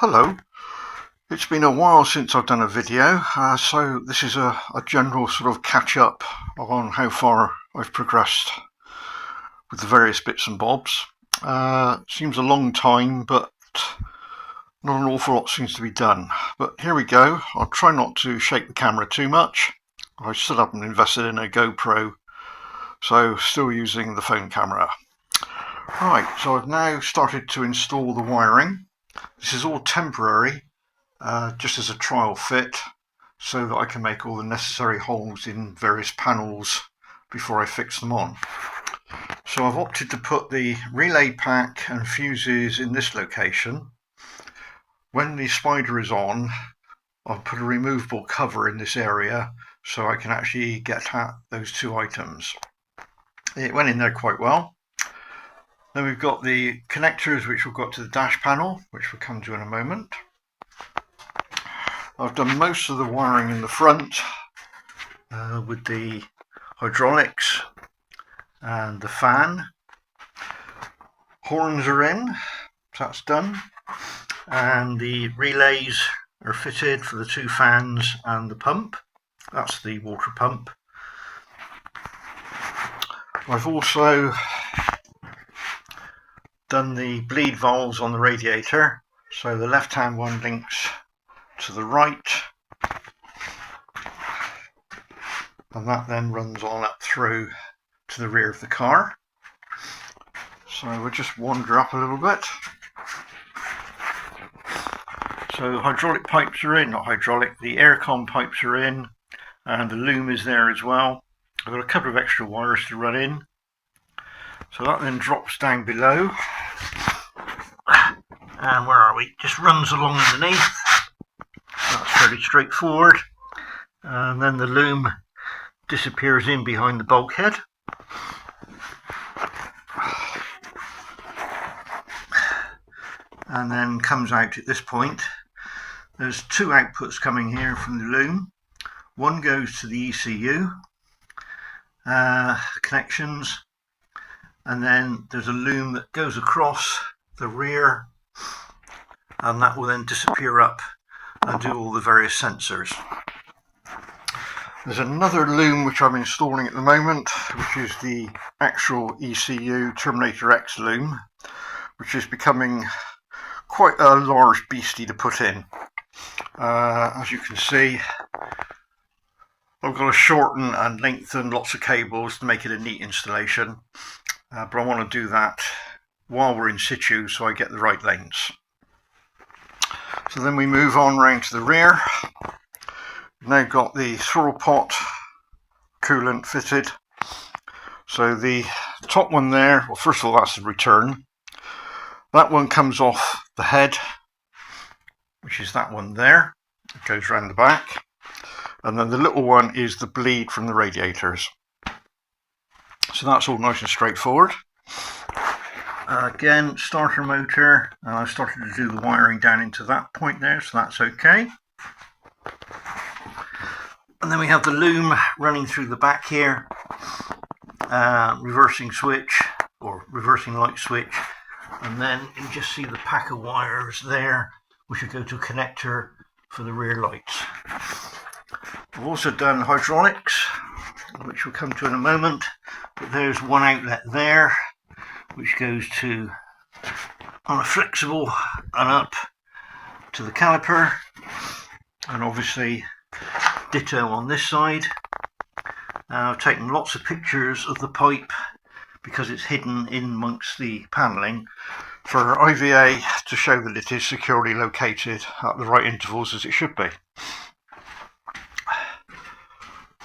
Hello, it's been a while since I've done a video, so this is a general sort of catch up on how far I've progressed with the various bits and bobs. Seems a long time, but not an awful lot seems to be done. But here we go. I'll try not to shake the camera too much. I still haven't invested in a GoPro, so still using the phone camera. Right, so I've now started to install the wiring. This is all temporary, just as a trial fit, so that I can make all the necessary holes in various panels before I fix them on. So I've opted to put the relay pack and fuses in this location. When the spider is on, I'll put a removable cover in this area so I can actually get at those two items. It went in there quite well. Then we've got the connectors which will go up to the dash panel, which we'll come to in a moment. I've done most of the wiring in the front with the hydraulics and the fan. Horns are in, so that's done. And the relays are fitted for the two fans and the pump. That's the water pump. I've also done the bleed valves on the radiator, so the left hand one links to the right, and that then runs on up through to the rear of the car. So we'll just wander up a little bit. So hydraulic pipes are in, not hydraulic, the aircon pipes are in, and the loom is there as well. I've got a couple of extra wires to run in. So that then drops down below, and where are we? Just runs along underneath. That's fairly straightforward. And then the loom disappears in behind the bulkhead. And then comes out at this point. There's two outputs coming here from the loom. One goes to the ECU connections, and then there's a loom that goes across the rear, and that will then disappear up and do all the various sensors. There's another loom which I'm installing at the moment, which is the actual ECU Terminator X loom, which is becoming quite a large beastie to put in. As you can see, I've got to shorten and lengthen lots of cables to make it a neat installation, but I want to do that while we're in situ so I get the right lengths. So then we move on round to the rear. We've now got the swirl pot coolant fitted. So the top one there, well, first of all, that's the return. That one comes off the head, which is that one there. It goes round the back. And then the little one is the bleed from the radiators. So that's all nice and straightforward. Again, starter motor, and I've started to do the wiring down into that point there, so that's okay. And then we have the loom running through the back here, reversing switch, or reversing light switch, and then you just see the pack of wires there, which will go to a connector for the rear lights. I've also done hydraulics, which we'll come to in a moment, but there's one outlet there, which goes to, on a flexible and up to the caliper, and obviously ditto on this side. I've taken lots of pictures of the pipe because it's hidden in amongst the panelling for IVA to show that it is securely located at the right intervals as it should be.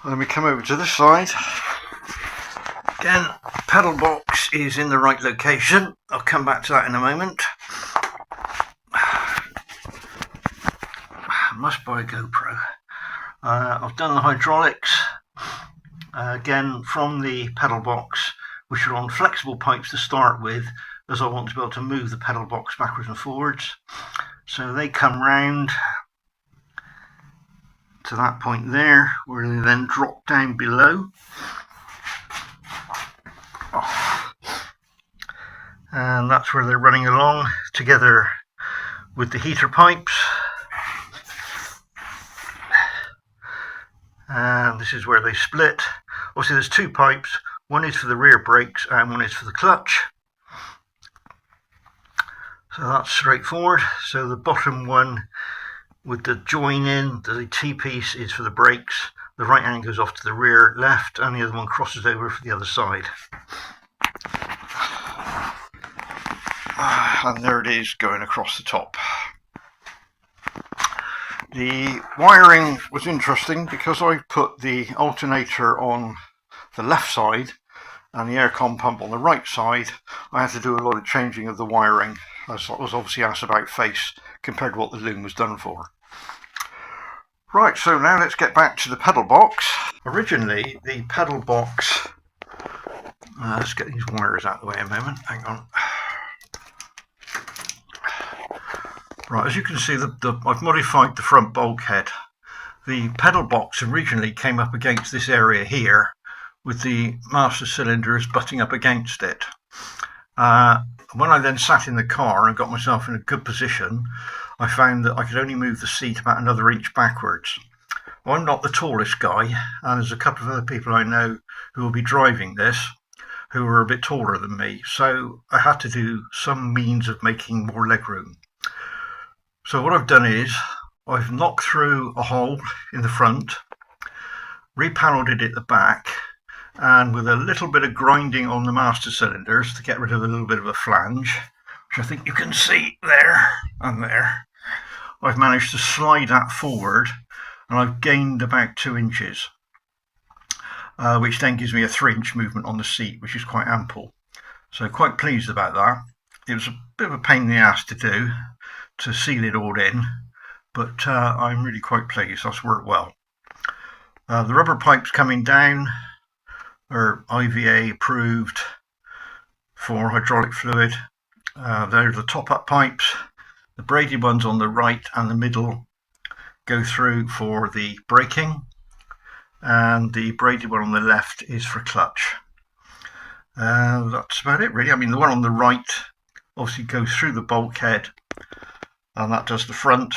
And then we come over to this side. Again, pedal box is in the right location. I'll come back to that in a moment. I must buy a GoPro. I've done the hydraulics. Again, from the pedal box, which are on flexible pipes to start with, as I want to be able to move the pedal box backwards and forwards. So they come round to that point there, where they then drop down below. And that's where they're running along together with the heater pipes, and this is where they split. Obviously there's two pipes, one is for the rear brakes and one is for the clutch. So that's straightforward. So the bottom one with the join in, the T-piece, is for the brakes. The right hand goes off to the rear left, and the other one crosses over for the other side. And there it is going across the top. The wiring was interesting because I put the alternator on the left side and the aircon pump on the right side. I had to do a lot of changing of the wiring, as I was obviously asked about face compared to what the loom was done for. Right, so now let's get back to the pedal box. Originally the pedal box, let's get these wires out of the way a moment, hang on. Right, as you can see, I've modified the front bulkhead. The pedal box originally came up against this area here, with the master cylinders butting up against it. When I then sat in the car and got myself in a good position, I found that I could only move the seat about another inch backwards. Well, I'm not the tallest guy, and there's a couple of other people I know who will be driving this who are a bit taller than me, so I had to do some means of making more legroom. So what I've done is I've knocked through a hole in the front, repanelled it at the back, and with a little bit of grinding on the master cylinders to get rid of a little bit of a flange, which I think you can see there and there, I've managed to slide that forward, and I've gained about 2 inches, which then gives me a 3-inch movement on the seat, which is quite ample. So quite pleased about that. It was a bit of a pain in the ass to do, to seal it all in, but I'm really quite pleased. That's worked well. The rubber pipes coming down are IVA approved for hydraulic fluid. They're the top-up pipes. The braided ones on the right and the middle go through for the braking, and the braided one on the left is for clutch. That's about it really. I mean, the one on the right obviously goes through the bulkhead, and that does the front,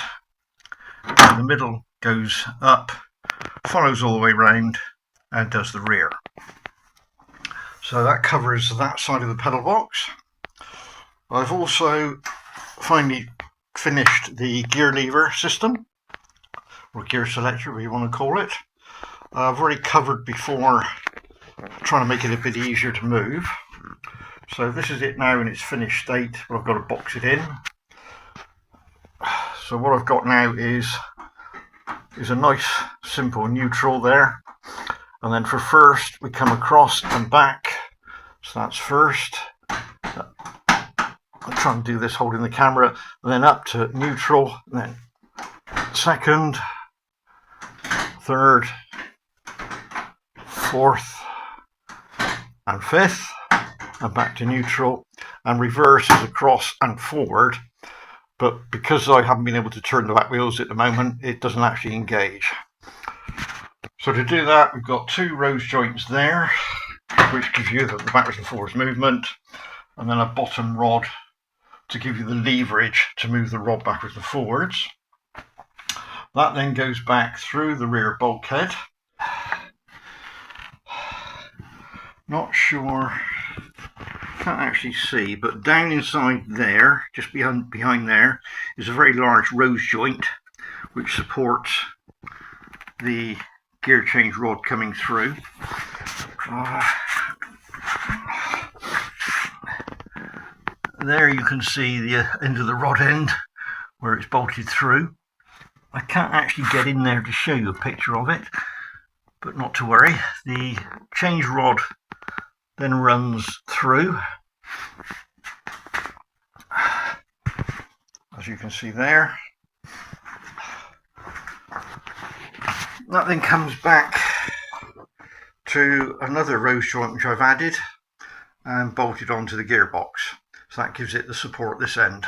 and the middle goes up, follows all the way round, and does the rear. So that covers that side of the pedal box. I've also finally finished the gear lever system, or gear selector, whatever you want to call it. I've already covered before, trying to make it a bit easier to move. So this is it now in its finished state, but I've got to box it in. So what I've got now is a nice simple neutral there, and then for first we come across and back. So that's first. I'm trying to do this holding the camera, and then up to neutral, and then second, third, fourth and fifth, and back to neutral, and reverse is across and forward. But because I haven't been able to turn the back wheels at the moment, it doesn't actually engage. So to do that, we've got 2 rose joints there, which gives you the backwards and forwards movement, and then a bottom rod to give you the leverage to move the rod backwards and forwards. That then goes back through the rear bulkhead. Not sure, can't actually see, but down inside there, just behind there, is a very large rose joint which supports the gear change rod coming through. There you can see the end of the rod end where it's bolted through. I can't actually get in there to show you a picture of it, but not to worry. The change rod then runs through, as you can see there. That then comes back to another rose joint which I've added and bolted onto the gearbox. So that gives it the support at this end.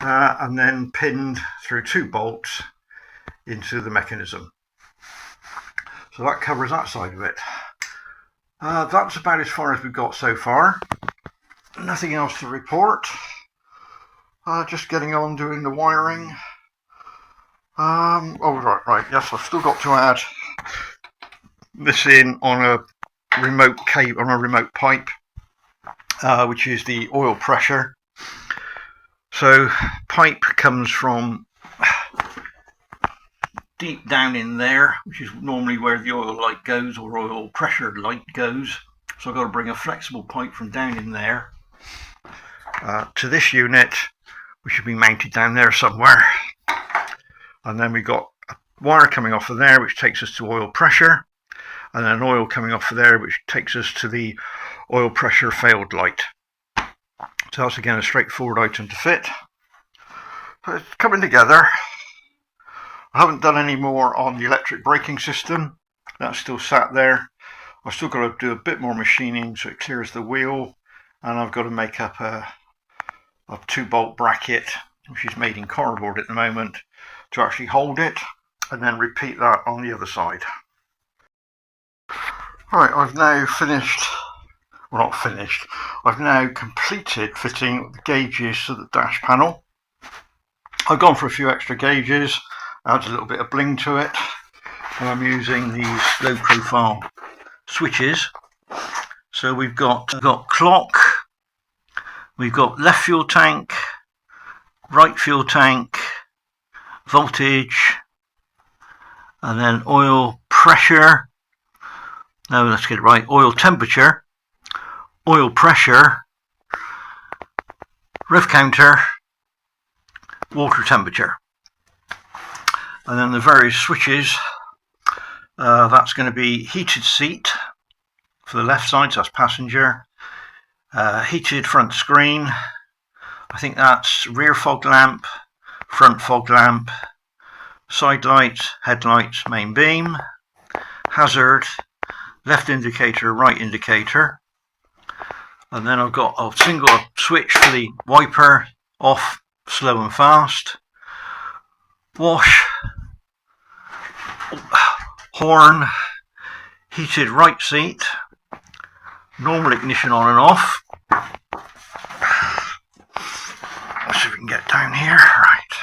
And then pinned through 2 bolts into the mechanism. So that covers that side of it. That's about as far as we've got so far. Nothing else to report. Just getting on doing the wiring. Oh right, yes, I've still got to add this in on a remote cable, on a remote pipe, which is the oil pressure. So pipe comes from deep down in there, which is normally where the oil light goes, or oil pressure light goes. So I've got to bring a flexible pipe from down in there to this unit, which should be mounted down there somewhere. And then we've got a wire coming off of there, which takes us to oil pressure, and then oil coming off of there, which takes us to the oil pressure failed light. So that's again a straightforward item to fit. So it's coming together. I haven't done any more on the electric braking system. That's still sat there. I've still got to do a bit more machining so it clears the wheel, and I've got to make up a 2-bolt bracket, which is made in cardboard at the moment, to actually hold it, and then repeat that on the other side. Right, I've now finished, well not finished, I've now completed fitting the gauges to the dash panel. I've gone for a few extra gauges, adds a little bit of bling to it, and I'm using these low profile switches. So we've got clock, we've got left fuel tank, right fuel tank, voltage, and then oil pressure. No, let's get it right. Oil temperature, oil pressure, rev counter, water temperature. And then the various switches, that's going to be heated seat for the left side, so that's passenger, heated front screen, I think that's rear fog lamp, front fog lamp, side lights, headlights, main beam, hazard, left indicator, right indicator, and then I've got a single switch for the wiper, off, slow and fast, wash, horn, heated right seat, normal ignition on and off. Let's see if we can get down here, right,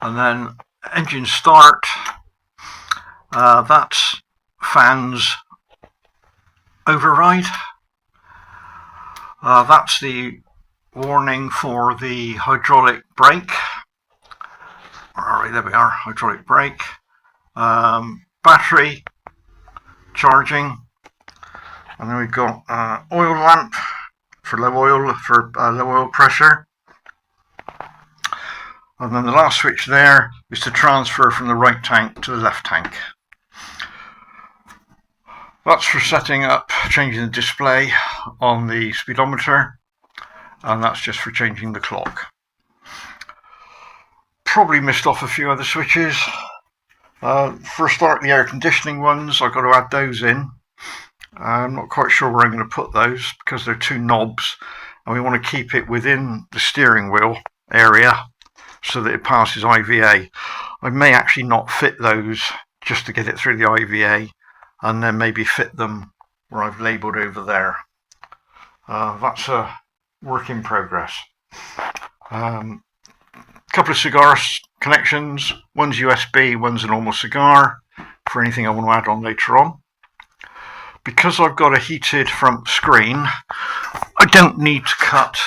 and then engine start, that's fans override. That's the warning for the hydraulic brake. Alright, there we are, hydraulic brake. Battery charging, and then we've got oil lamp for low oil pressure. And then the last switch there is to transfer from the right tank to the left tank. That's for setting up, changing the display on the speedometer, and that's just for changing the clock. Probably missed off a few other switches. For a start, the air conditioning ones, I've got to add those in. I'm not quite sure where I'm going to put those because they're 2 knobs, and we want to keep it within the steering wheel area so that it passes IVA. I may actually not fit those just to get it through the IVA, and then maybe fit them where I've labelled over there. That's a work in progress. Couple of cigar connections, one's USB, one's a normal cigar, for anything I want to add on later on. Because I've got a heated front screen, I don't need to cut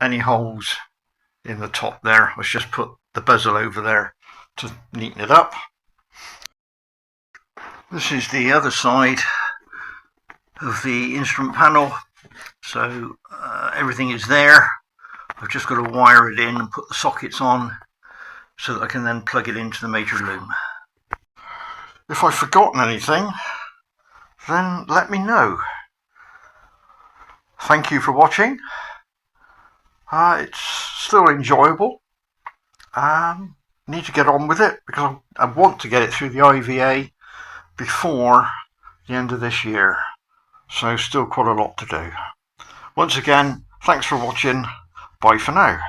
any holes in the top there. Let's just put the bezel over there to neaten it up. This is the other side of the instrument panel, so everything is there. I've just got to wire it in and put the sockets on so that I can then plug it into the major loom. If I've forgotten anything, then let me know. Thank you for watching. It's still enjoyable. Need to get on with it because I want to get it through the IVA before the end of this year. So still quite a lot to do. Once again, thanks for watching. Bye for now.